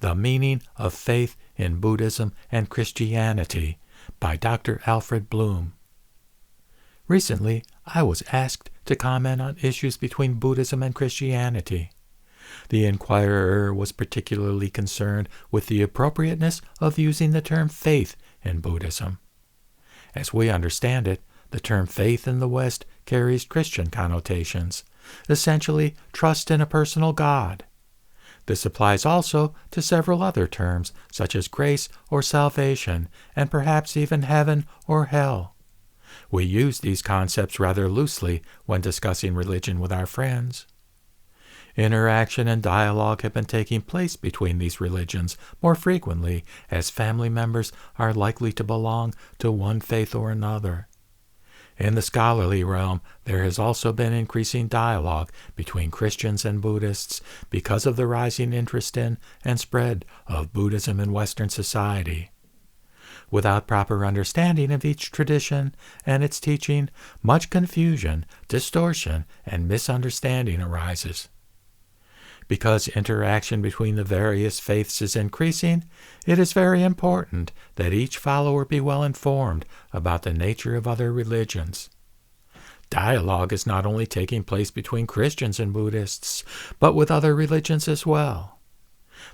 The Meaning of Faith in Buddhism and Christianity by Dr. Alfred Bloom. Recently, I was asked to comment on issues between Buddhism and Christianity. The inquirer was particularly concerned with the appropriateness of using the term faith in Buddhism. As we understand it, the term faith in the West carries Christian connotations, essentially trust in a personal God. This applies also to several other terms, such as grace or salvation, and perhaps even heaven or hell. We use these concepts rather loosely when discussing religion with our friends. Interaction and dialogue have been taking place between these religions more frequently, as family members are likely to belong to one faith or another. In the scholarly realm, there has also been increasing dialogue between Christians and Buddhists because of the rising interest in and spread of Buddhism in Western society. Without proper understanding of each tradition and its teaching, much confusion, distortion, and misunderstanding arises. Because interaction between the various faiths is increasing, it is very important that each follower be well informed about the nature of other religions. Dialogue is not only taking place between Christians and Buddhists, but with other religions as well.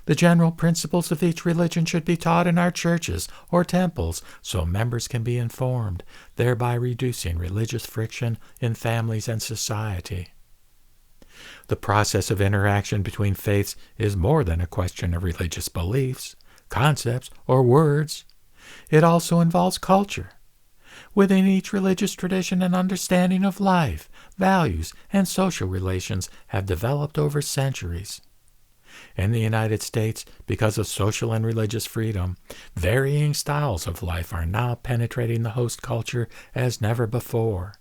The general principles of each religion should be taught in our churches or temples so members can be informed, thereby reducing religious friction in families and society. The process of interaction between faiths is more than a question of religious beliefs, concepts, or words. It also involves culture. Within each religious tradition, an understanding of life, values, and social relations have developed over centuries. In the United States, because of social and religious freedom, varying styles of life are now penetrating the host culture as never before.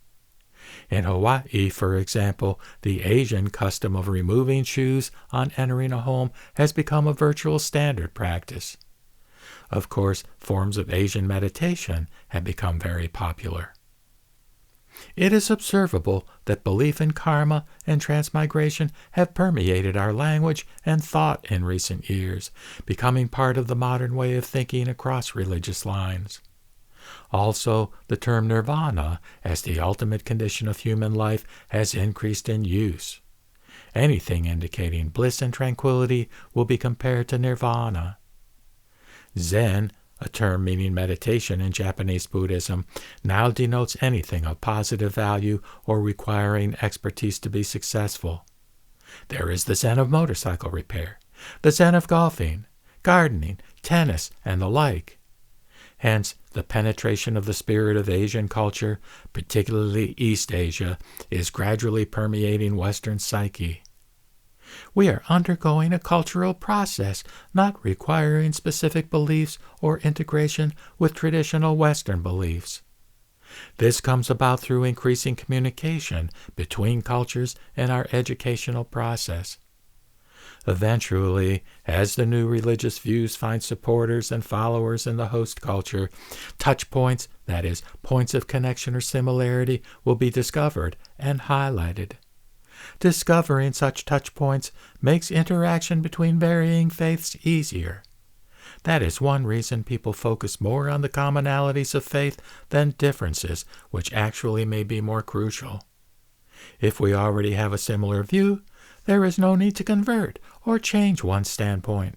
In Hawaii, for example, the Asian custom of removing shoes on entering a home has become a virtual standard practice. Of course, forms of Asian meditation have become very popular. It is observable that belief in karma and transmigration have permeated our language and thought in recent years, becoming part of the modern way of thinking across religious lines. Also, the term nirvana, as the ultimate condition of human life, has increased in use. Anything indicating bliss and tranquility will be compared to nirvana. Zen, a term meaning meditation in Japanese Buddhism, now denotes anything of positive value or requiring expertise to be successful. There is the Zen of motorcycle repair, the Zen of golfing, gardening, tennis, and the like. Hence, the penetration of the spirit of Asian culture, particularly East Asia, is gradually permeating Western psyche. We are undergoing a cultural process not requiring specific beliefs or integration with traditional Western beliefs. This comes about through increasing communication between cultures in our educational process. Eventually, as the new religious views find supporters and followers in the host culture, touch points, that is, points of connection or similarity, will be discovered and highlighted. Discovering such touch points makes interaction between varying faiths easier. That is one reason people focus more on the commonalities of faith than differences, which actually may be more crucial. If we already have a similar view, there is no need to convert or change one's standpoint.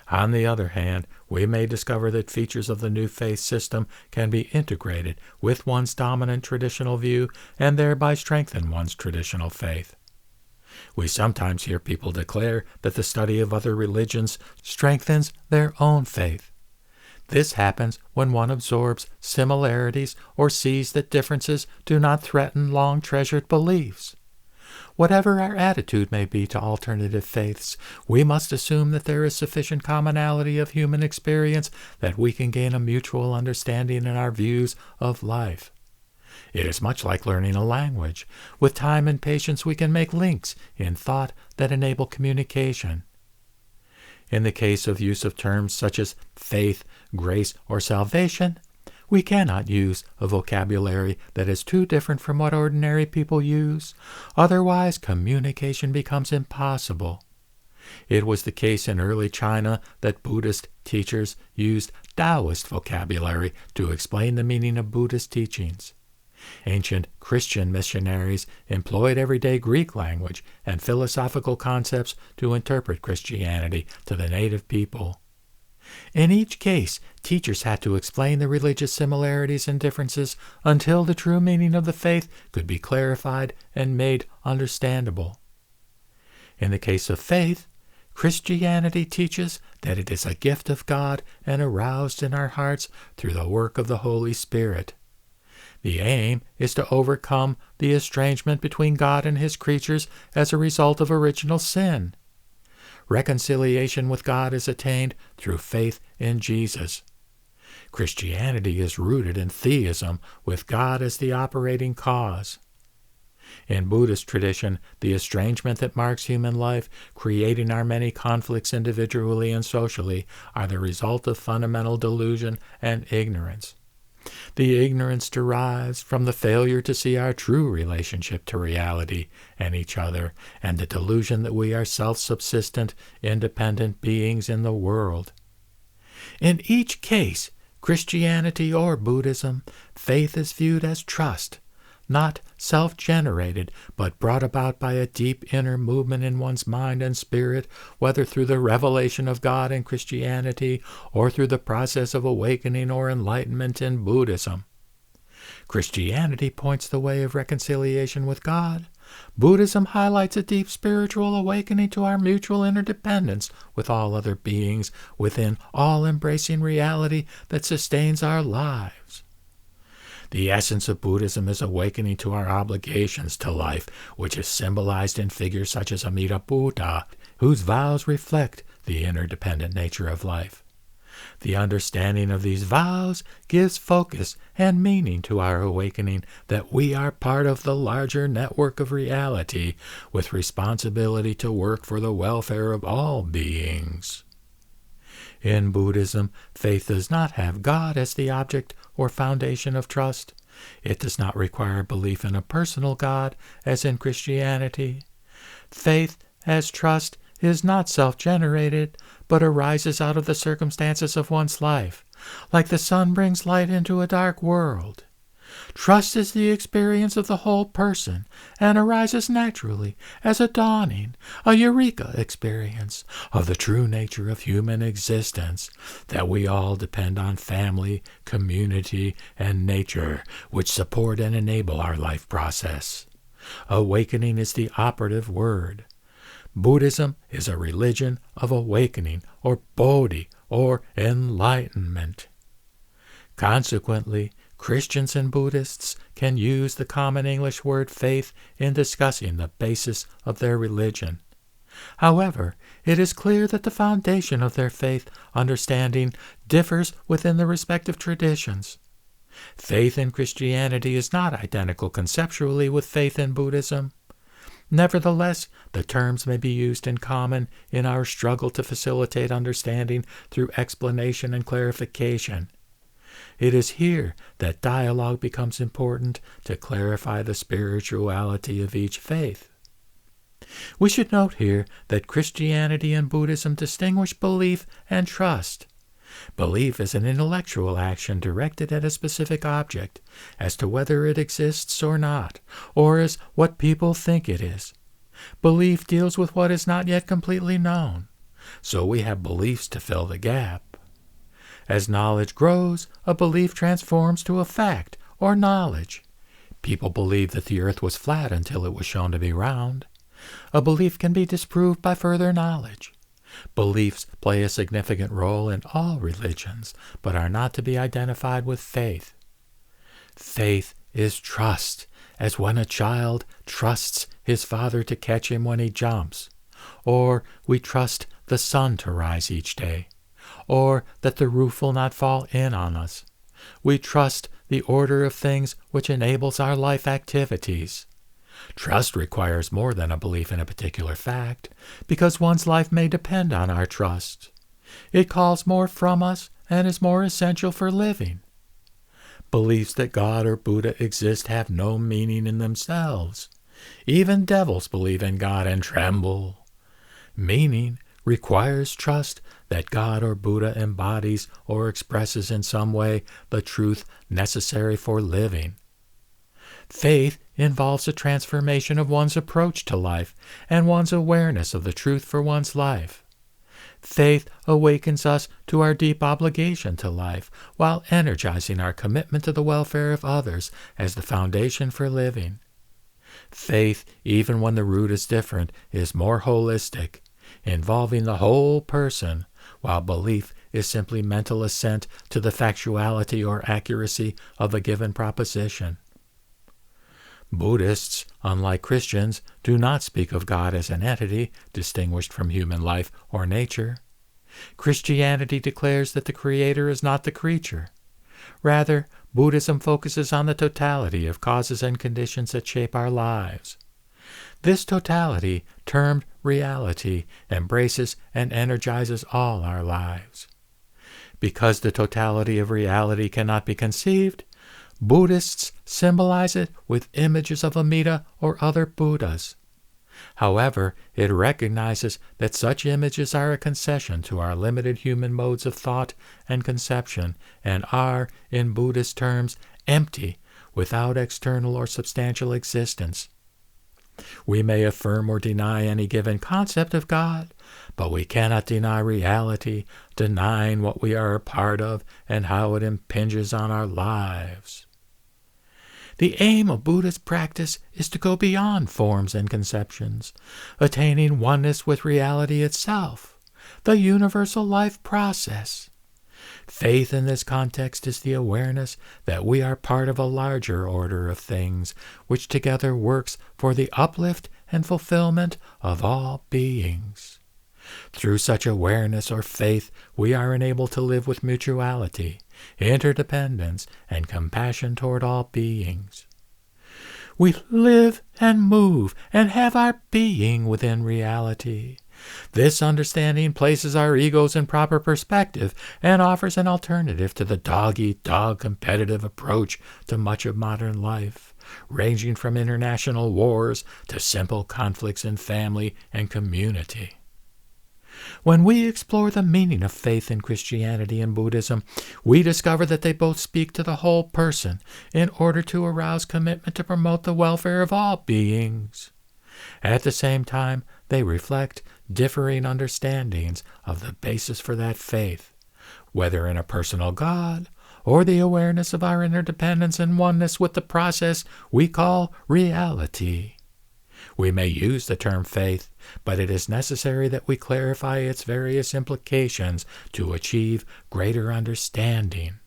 On the other hand, we may discover that features of the new faith system can be integrated with one's dominant traditional view and thereby strengthen one's traditional faith. We sometimes hear people declare that the study of other religions strengthens their own faith. This happens when one absorbs similarities or sees that differences do not threaten long-treasured beliefs. Whatever our attitude may be to alternative faiths, we must assume that there is sufficient commonality of human experience that we can gain a mutual understanding in our views of life. It is much like learning a language. With time and patience, we can make links in thought that enable communication. In the case of use of terms such as faith, grace, or salvation, we cannot use a vocabulary that is too different from what ordinary people use. Otherwise, communication becomes impossible. It was the case in early China that Buddhist teachers used Taoist vocabulary to explain the meaning of Buddhist teachings. Ancient Christian missionaries employed everyday Greek language and philosophical concepts to interpret Christianity to the native people. In each case, teachers had to explain the religious similarities and differences until the true meaning of the faith could be clarified and made understandable. In the case of faith, Christianity teaches that it is a gift of God and aroused in our hearts through the work of the Holy Spirit. The aim is to overcome the estrangement between God and His creatures as a result of original sin. Reconciliation with God is attained through faith in Jesus. Christianity is rooted in theism, with God as the operating cause. In Buddhist tradition, the estrangement that marks human life, creating our many conflicts individually and socially, are the result of fundamental delusion and ignorance. The ignorance derives from the failure to see our true relationship to reality and each other, and the delusion that we are self-subsistent, independent beings in the world. In each case, Christianity or Buddhism, faith is viewed as trust, not self-generated, but brought about by a deep inner movement in one's mind and spirit, whether through the revelation of God in Christianity or through the process of awakening or enlightenment in Buddhism. Christianity points the way of reconciliation with God. Buddhism highlights a deep spiritual awakening to our mutual interdependence with all other beings within all-embracing reality that sustains our lives. The essence of Buddhism is awakening to our obligations to life, which is symbolized in figures such as Amida Buddha, whose vows reflect the interdependent nature of life. The understanding of these vows gives focus and meaning to our awakening that we are part of the larger network of reality, with responsibility to work for the welfare of all beings. In Buddhism, faith does not have God as the object or foundation of trust. It does not require belief in a personal God, as in Christianity. Faith as trust is not self-generated, but arises out of the circumstances of one's life, like the sun brings light into a dark world. Trust is the experience of the whole person and arises naturally as a dawning, a eureka experience of the true nature of human existence, that we all depend on family, community, and nature, which support and enable our life process. Awakening is the operative word. Buddhism is a religion of awakening, or bodhi, or enlightenment. Consequently, Christians and Buddhists can use the common English word faith in discussing the basis of their religion. However, it is clear that the foundation of their faith understanding differs within the respective traditions. Faith in Christianity is not identical conceptually with faith in Buddhism. Nevertheless, the terms may be used in common in our struggle to facilitate understanding through explanation and clarification. It is here that dialogue becomes important to clarify the spirituality of each faith. We should note here that Christianity and Buddhism distinguish belief and trust. Belief is an intellectual action directed at a specific object, as to whether it exists or not, or as what people think it is. Belief deals with what is not yet completely known, so we have beliefs to fill the gap. As knowledge grows, a belief transforms to a fact or knowledge. People believed that the earth was flat until it was shown to be round. A belief can be disproved by further knowledge. Beliefs play a significant role in all religions, but are not to be identified with faith. Faith is trust, as when a child trusts his father to catch him when he jumps, or we trust the sun to rise each day, or that the roof will not fall in on us. We trust the order of things which enables our life activities. Trust requires more than a belief in a particular fact, because one's life may depend on our trust. It calls more from us and is more essential for living. Beliefs that God or Buddha exist have no meaning in themselves. Even devils believe in God and tremble. Meaning requires trust that God or Buddha embodies or expresses in some way the truth necessary for living. Faith involves a transformation of one's approach to life and one's awareness of the truth for one's life. Faith awakens us to our deep obligation to life while energizing our commitment to the welfare of others as the foundation for living. Faith, even when the root is different, is more holistic, involving the whole person, while belief is simply mental assent to the factuality or accuracy of a given proposition. Buddhists, unlike Christians, do not speak of God as an entity distinguished from human life or nature. Christianity declares that the Creator is not the creature. Rather, Buddhism focuses on the totality of causes and conditions that shape our lives. This totality, termed reality, embraces and energizes all our lives. Because the totality of reality cannot be conceived, Buddhists symbolize it with images of Amida or other Buddhas. However, it recognizes that such images are a concession to our limited human modes of thought and conception and are, in Buddhist terms, empty, without external or substantial existence. We may affirm or deny any given concept of God, but we cannot deny reality, denying what we are a part of and how it impinges on our lives. The aim of Buddhist practice is to go beyond forms and conceptions, attaining oneness with reality itself, the universal life process. Faith in this context is the awareness that we are part of a larger order of things, which together works for the uplift and fulfillment of all beings. Through such awareness or faith, we are enabled to live with mutuality, interdependence, and compassion toward all beings. We live and move and have our being within reality. This understanding places our egos in proper perspective and offers an alternative to the dog-eat-dog competitive approach to much of modern life, ranging from international wars to simple conflicts in family and community. When we explore the meaning of faith in Christianity and Buddhism, we discover that they both speak to the whole person in order to arouse commitment to promote the welfare of all beings. At the same time, they reflect differing understandings of the basis for that faith, whether in a personal God or the awareness of our interdependence and oneness with the process we call reality. We may use the term faith, but it is necessary that we clarify its various implications to achieve greater understanding.